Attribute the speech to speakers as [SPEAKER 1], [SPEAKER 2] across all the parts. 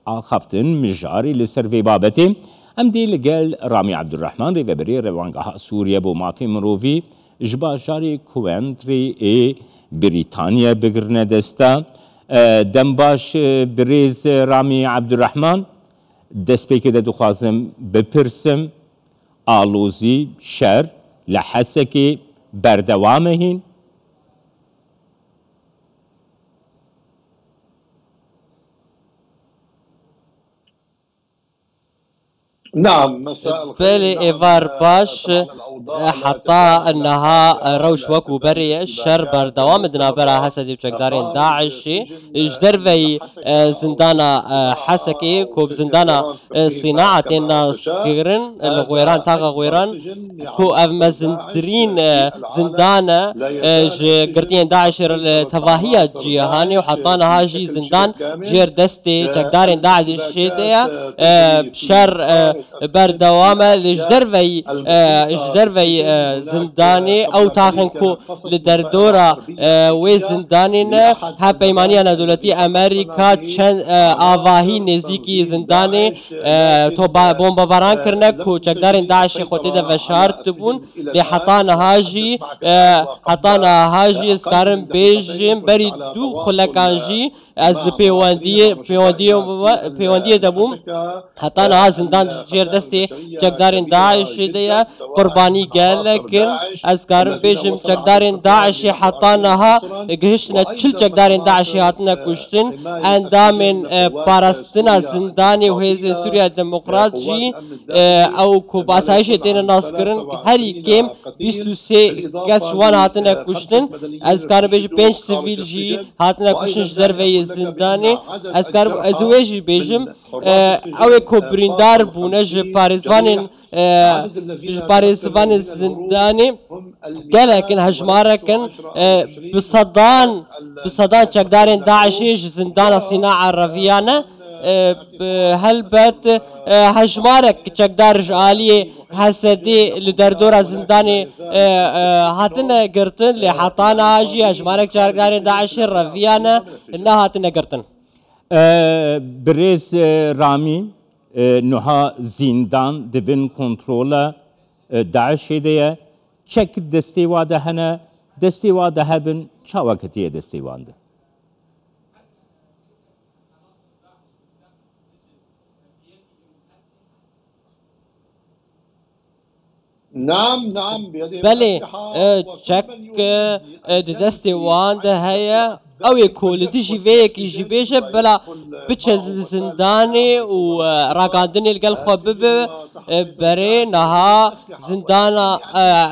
[SPEAKER 1] خفتن مجاري لسر بابتي ام دي لقال رامي عبد الرحمن ريفبري روانقها سوريا بو مافي مروفي جبا جاري كوينتري اي بريطانيا بقرنا دستا دنباش بريز رامي عبد الرحمن دست بي كده دخوازم بپرسم آلوزي شر لحسكي بردوامهين
[SPEAKER 2] نعم مساء الخير.
[SPEAKER 3] بلي إيفار باش حتى أنها روش وكو بري الشر بردوام دنا برا حسدي بشكدارين داعشي جدرفي زندانا حسكي كوب زندانا صناعة الناس كيرن الغويران تاغا غويران كو أفما زندرين زندانا قرتين داعش التفاهية جيهاني وحطانا هاجي زندان جير دستي شكدارين داعش شيديا شر بردوامه لجدرفي زنداني او تاخنكو لدردورا و زندانين ها بيمانيانا دولتي امريكا چند آواهي نزيكي زنداني تو بومبا باران کرنه كو چکدارين داعش خودي ده وشارت بون لحطانا هاجي اسكارن بيجم بري دو خلقانجي از پیواندی دبوم حطانا ها زندان جير دستي چکدارين داعش ديا قرباني قال لكن از كارم بيجم چکدارين داعش حطانها گهشنا چل چکدارين داعش هاتنا كشتن اندامن پارستنا زنداني وهيز سوريا ديمقراط جي او كو باسايش تين ناس کرن هري كيم 23 کس شوان هاتنا كشتن از كارم بيج 5 سيفيل جي هاتنا كشتن جدرفي زنداني از كارم ازويجي بيجم او كو بريندار بونج باريزوانين باريزوان زنداني لكن هجماركن بصدان چکدارين داعشي زندان صناعة الرفيانة هلبت هجمارك چکدار جالية حسدي لدردورا زنداني هاتنا قرتن لحطانا هاجي هجمارك چکدارين داعشي الرفيانة انها هاتنا قرتن
[SPEAKER 1] بريز رامي نها زندان دبن كنترولا داعش ديا چك دستيواده هنا دستيواده هبن چاوكتيه دستيوانده
[SPEAKER 2] نعم
[SPEAKER 3] بله چك دستيوانده هيا او يكون تجي فيك يجي بيجا بلا بتشز زنداني وراقاندني القلخة بري نها زندانا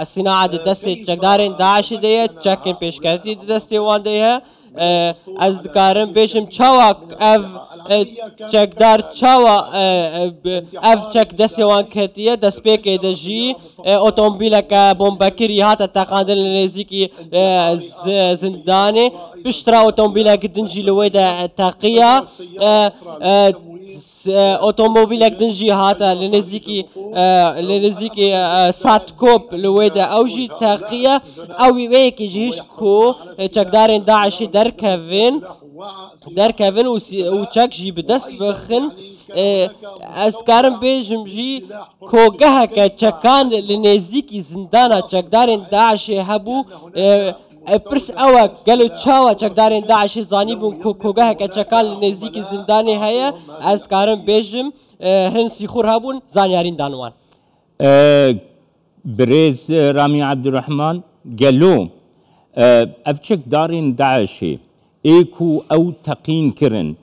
[SPEAKER 3] صناعة دستي چکدارين داعش ديه چكن پیشکتی دستي وان ديه از دکارم بيشم چاوك اف چکدار چاوا اف چک دستي وان كتيه دست بيكي دجي اوتومبيلك بومبكري هاتا تقاندن لنزيكي زنداني بشترا اوتومبيلك دنجي لويدا تاقية اوتومبيلك دنجي هاتا لنزيكي سات كوب لويدا اوجي تاقية او ويكي جيش كو چکدارين داعش دركفن وچك جي بدست بخن از كارم بيجم جي كوغها كچكان لنزيكي زندانا چکدارين داعش هبو برس اوك قالوا تشاوا چکدارين داعش زاني بون كوغها كچكان لنزيكي زنداني هيا از كارم بيجم هن سيخور هبون زانيارين دانوان
[SPEAKER 1] بريز رامي عبد الرحمن قالوا افچك دارين داعشي ايكو او تقين كرن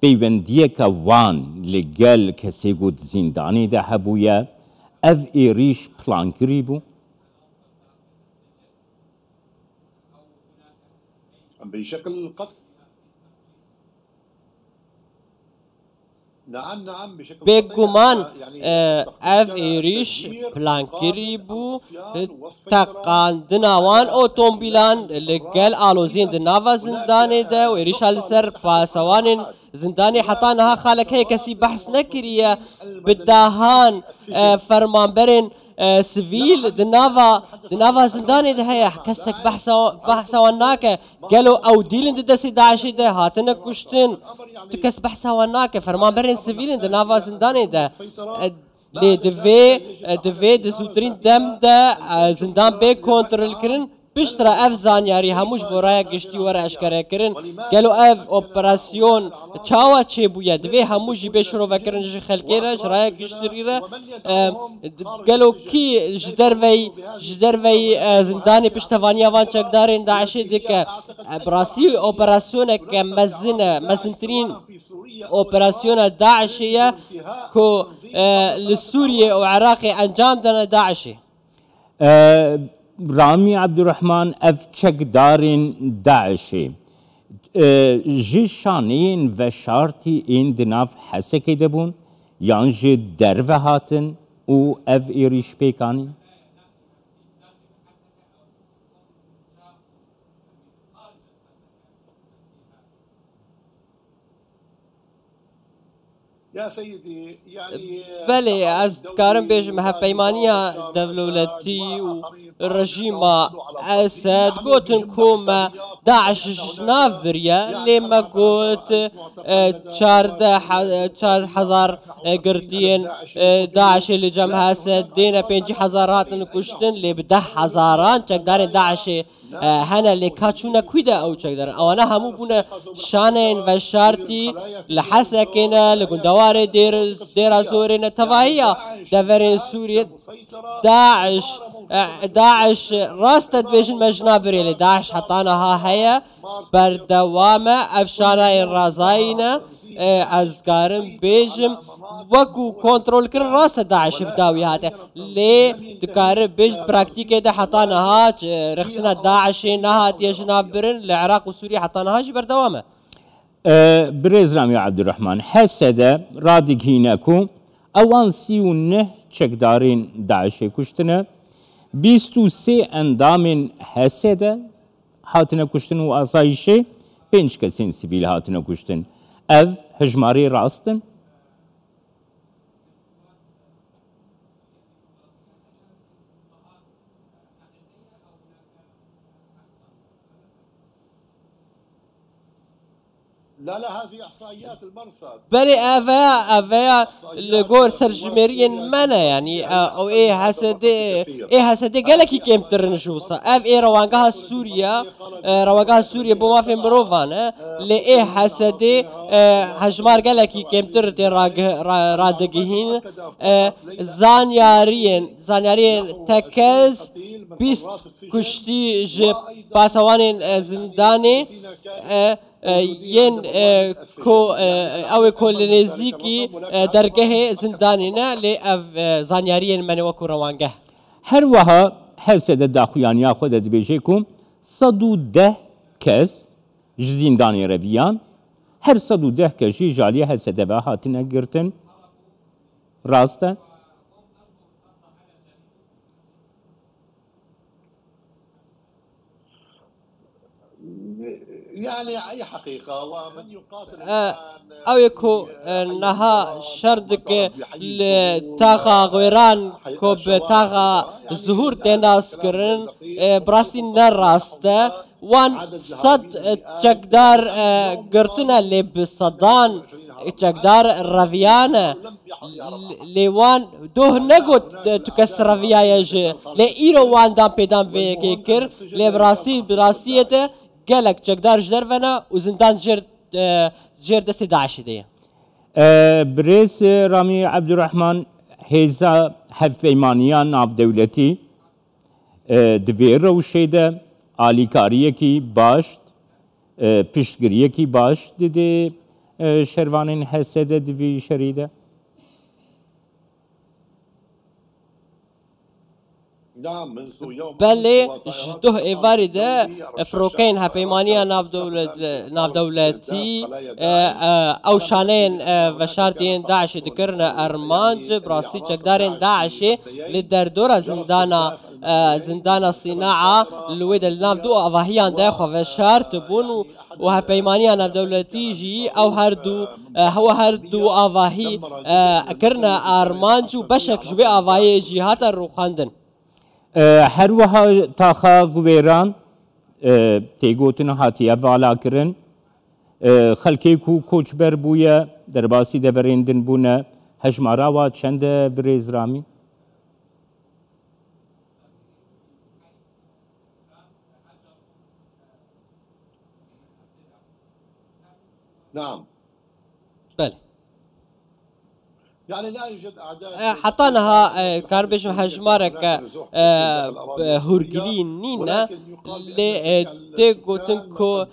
[SPEAKER 1] بيبنديك وان لقال كسيقود زنداني ده هبويا اف ايريش بلان كريبو
[SPEAKER 2] بشكل قطعي. نعم بشكل
[SPEAKER 3] بيجومان اف ايريش بلان كريبو تقاندنا وان اوتومبيلان لقال الوزين دنافا زنداني ده وإيريش على سر باسوان زنداني حطانها خالك هي كسي بحث نكريا بالدهان فرمان برين سفيل دنافا زنداني ده هي كسك بحثا وناك قالوا او ديلن دسي داعش ده هاتنا كشتن تكس بحثا وناك فرمان برين سفيل دنافا زنداني ده لي دفي دسوترين دم ده زندان بي كونترول كرن بشترا اف زانياري هموش برايا گشتي ورا اشكارا كرن قالوا اف اوبراسيون تشاوا تشي بويا دفي هموش بشرو فكرن جي خلقيرا جرايا گشتريرا قالوا كي جدروي زنداني بشتوانيا وان چكدارين داعشي ديك براستي اوبراسيون مزنترين اوبراسيون داعشية كو لسوريا وعراقي انجام دنا داعشي
[SPEAKER 1] رامي عبد الرحمن اف چکدارین داعشی جی شانین و شارتی این دناف حسکی دبون یان جی درو هاتن او اف ایریش پیکانی
[SPEAKER 2] يا سيدي يعني
[SPEAKER 3] بله از کارم بیشم هپیمانیا دولتی و رژیم اسد گوتن کوم داعش ناف بریا لما گوت 4000 گردین داعش اللي جمع اسد دينا 5000 هاتن کشتن لی به 10,000 چکدار داعش هنا اللي كاتشونا كويدا او چکدار اوانا همو بونه شانين و شارتي لحسكنا لقندوار دير سورينا تفاهية دفرين سوريا داعش راستت بيشن مجنابري لداعش حطانها هيا بردوامة افشانا الرازاينا ازكارم بيجم وكو كنترول كر راست داعش بداوي هاته لي دكار بيج براكتيكي ده حطانها رخصنا داعش نهات يجنابرن العراق وسوريا حطانها جي بردوامة
[SPEAKER 1] بريز رامي عبد الرحمن حسد رادق هيناكو اوان 39 چکدارین داعش کشتنه 23 اندام حسد هاتنه کشتن و آسایشه 5 کسین سیویل هاتنه کشتن اف هجماری راستن
[SPEAKER 2] لا هذه احصائيات المرصد
[SPEAKER 3] بلي افا لغور سرجميرين منا يعني او ايه هسدي قالك كيم ترنشوصا اف ايه روانقها سوريا بما في مروفان لي ايه هسدي هجمار قالك كيم ترتي رادقهين زانيارين تكز بيست كشتي جي باسوانين زنداني ين كو او كولنيزيكي درجه زندانينا ل زانيارين من وكو روانجه
[SPEAKER 1] هر وها حسد داخویانیا خود دبیجیکم 110 کس زندانی رویان هر 110 کشی جالی حسد و هاتنه گرتن راسته
[SPEAKER 2] يعني اي حقيقه ومن يقاتل
[SPEAKER 3] او يكو نها شردك لتاغا غيران كو بتاغا ظهور تناس كرن براستين نراسته وان صد چکدار گرتنا اللي بصدان چکدار الرافيانا لوان دوه نگوت تكسر رافيايج لإيرو وان دام بيدام فيكر لبراستيته قالك چکدار جدرفنا وزندان جير دستي داعش دي
[SPEAKER 1] بريس رامي عبد الرحمن هيزا هفيمانيان ناف دولتي دوير روشيده آلیکاریه کی باشد پشتگیریه کی باشد دیده شروانین حسده دوی شریده
[SPEAKER 3] بله جدوه ایواری ده فروکین هپیمانیا ناف دولتی او شانین و شارتین داعش دکرن ارمانج براستی چکدارین داعشی لدر دور زندانا زندان الصناعة الويد الناف دو أفاهيان داخو في شارت بون وهبيمانيا ناف دولتي جي أو هردو هو هردو أفاهي كرنا أرمانجو بشك جوي أفاهي جهات الروخاندن
[SPEAKER 1] هروها تاخا غويران تيغوتن هاتي أفعلا كرن خلکی کو کوچبر بویا در باسی دورندن بونه هجمارا و چند بریز رامی
[SPEAKER 2] نعم
[SPEAKER 3] بله
[SPEAKER 2] يعني لا يوجد أعداد
[SPEAKER 3] حطانها كان بيش هجمارك هورجلين نينا ل تيجو تنكو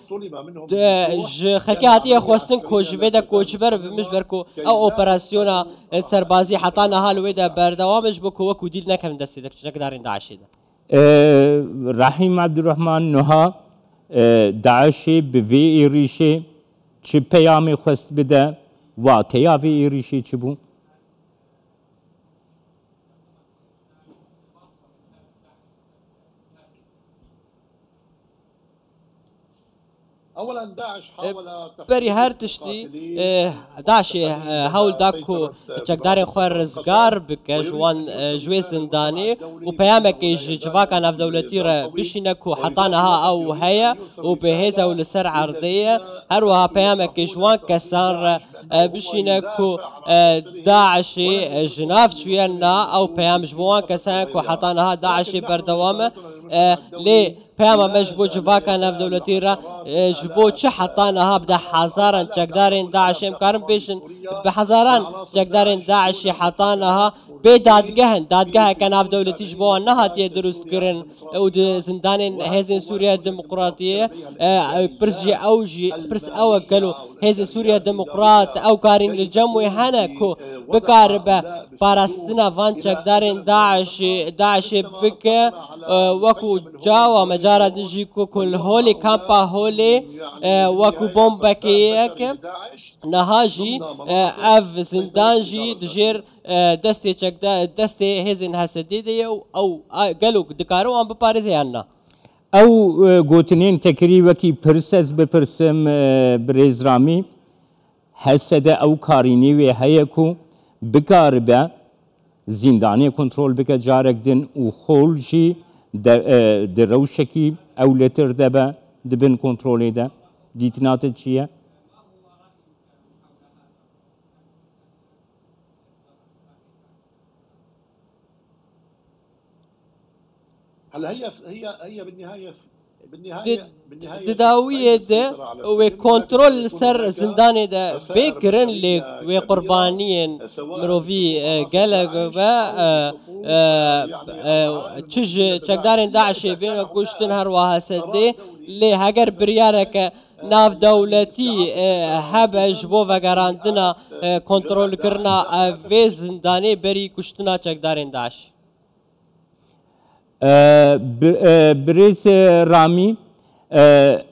[SPEAKER 3] خلكي هاتيه خوستن كو جويدا كوچبر مش بركو او اوبراسيونا سربازي حطانها لويدا بردوامش بكو وكو ديل نكم دستك دارين داعش ده
[SPEAKER 1] رحيم عبد الرحمن نها داعش بفي ريشه چه پیامی خواست بده و تیاوی ریشی چه بو؟
[SPEAKER 2] اولا داعش حاول
[SPEAKER 3] بري هرتشتي داعش هاول داكو چکدارین خواه رزگار بکه جوان جوی زندانی و پیامک جواکا ناف دولتی را بشینکو حطانها او هيا و بهیزا و لسر عرضیه هروها پیامک جوان کسان را بشینکو داعش جناف چوینا او پیام جوان کسان کو حطانها داعش بردوامه لی پیام مجبو جواکا ناف دولتی را جبو چه حطانها بده هزاران چکدارین داعش امکارم بیشن به هزاران چکدارین داعش حطانها به دادگاه کناف دولتی جبو نهاتی درست کرن و زندان هزین سوریا دموکراتیه پرس او کلو هزین سوریا دموکرات او کارین لجموی هنه کو بکار به پاراستنا وان چکدارین داعش بکه وکو جاوا مجارد جی کو کل هولی کامپا هولی وکو بومبکیک نهاجی اف زندان جی دجیر دستی چکدا دستی هزین حسدیده او گلو دکارو ام بپارزه انا
[SPEAKER 1] او گوتنین تکری وکی پرسز بپرسم برزرامی حسد او کارینی و هیکو بکار به زندانی کنترل بک جارک دن و خولجی در روشکی او لتر دبا دبن کنترلی ده دیتنات چیه؟
[SPEAKER 2] هلا هي بالنهايه
[SPEAKER 3] تداويه ده وكنترول سر زنداني ده بكرن لي وقربانيين مروفي قالوا تشج تقدرين داعش بين كوشتن هروها سدي لي هاجر بريارك ناف دولتي هبج بو وگراندنا كنترول کرنا في زنداني بري كوشتنا تقدرين داعش
[SPEAKER 1] برز رامی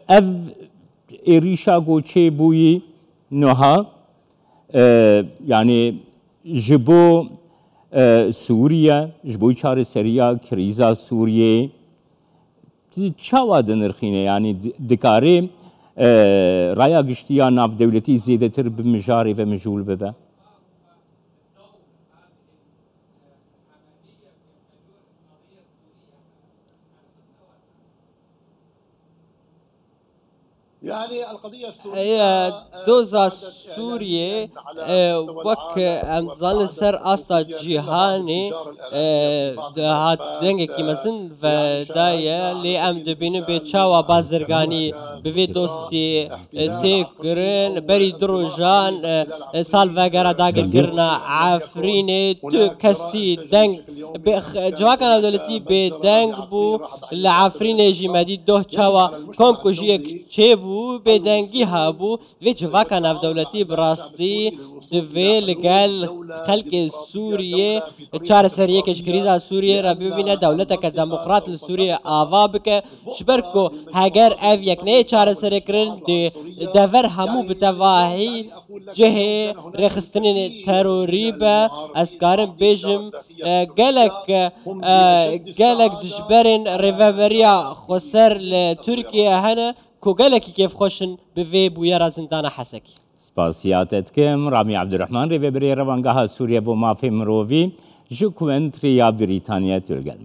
[SPEAKER 1] اف ایریشا گوچه بویی نها یعنی جبو سوریه جبو چار سریا کریزا سوریه چاوا دنرخینه یعنی دکاره رایا گشتیا ناف دولتی زیده تر بمجاری و مجول ببه
[SPEAKER 2] يعني القضية السورية
[SPEAKER 3] هي دوزا سوريا وك امزال سر استا جهاني هات دنگ کی مثلا ودايا لي ام دبين بيتشاوا بازرگاني بفي دوسي تكرن بري دروجان سال وغيرها داگر کرنا عفرين تو كسي دنگ جواكنا دولتي بدنگ بو العفرين جي مدي دو تشاوا كونكو جيك تشيبو بو بدنگی هابو و جواکا ناف دولتی براستی دوی لگل خلق سوریه چار سریه کش کریزا سوریه را ببینه دولت که دموکرات لسوریه آوا بکه شبرکو هگر او یک نه چار سری کرن دور همو بتواهی جه رخستنین تروری به اسکارم بیجم گلک دجبرین ریوبریا خسر لترکیه هنه کو گلکی کیف خوشن به وی بویا را زندان حسکی
[SPEAKER 1] سپاسیاتت کم رامی عبدالرحمن ریوبری روانگاه سوریه و مافی مروی جو کوئنتریا بریتانیا تلگل